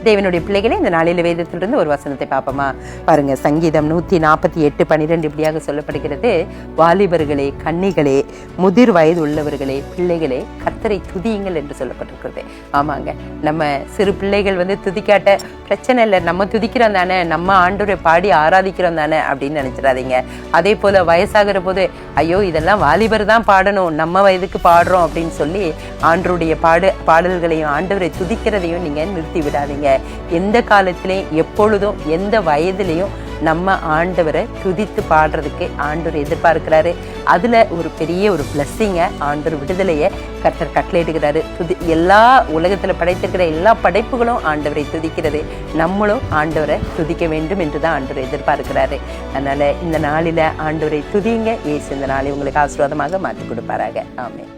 தேவனுடைய பிள்ளைகளே, இந்த நாளில் வேதத்திலிருந்து ஒரு வசனத்தை பார்ப்போமா? பாருங்க, சங்கீதம் 148:12 இப்படியாக சொல்லப்படுகிறது. வாலிபர்களே, கன்னிகளே, முதிர் வயது உள்ளவர்களே, பிள்ளைகளே, கர்த்தரை துதியுங்கள் என்று சொல்லப்பட்டிருக்கிறது. ஆமாங்க, நம்ம சிறு பிள்ளைகள் துதிக்காட்ட பிரச்சனை இல்லை, நம்ம துதிக்கிறோம் தானே, நம்ம ஆண்டவரை பாடி ஆராதிக்கிறோம் தானே அப்படின்னு நினைச்சிடாதீங்க. அதே போல வயசாகிற போது ஐயோ இதெல்லாம் வாலிபர் தான் பாடணும், நம்ம வயதுக்கு பாடுறோம் அப்படின்னு சொல்லி ஆண்டவருடைய பாடல்களையும் ஆண்டவரை துதிக்கிறதையும் நீங்க நிறுத்தி விடாதீங்க. எந்த காலத்திலையும் எப்பொழுதும் எந்த வயதிலையும் நம்ம ஆண்டவரை துதித்து பாடுறதுக்கு ஆண்டவர் எதிர்பார்க்கிறாரு. அதுல ஒரு பெரிய ஒரு பிளஸ்ஸிங்க, ஆண்டவர் விடுதலையை கர்த்தர் கட்டளையிடுகிறாரு. எல்லா உலகத்துல படைத்திருக்கிற எல்லா படைப்புகளும் ஆண்டவரை துதிக்கிறது. நம்மளும் ஆண்டவரை துதிக்க வேண்டும் என்றுதான் ஆண்டவர் எதிர்பார்க்கிறாரு. அதனால இந்த நாளில ஆண்டவரை துதிங்க. இயேசு இந்த நாளை உங்களுக்கு ஆசீர்வாதமாக மாற்றி கொடுப்பாராக. ஆமென்.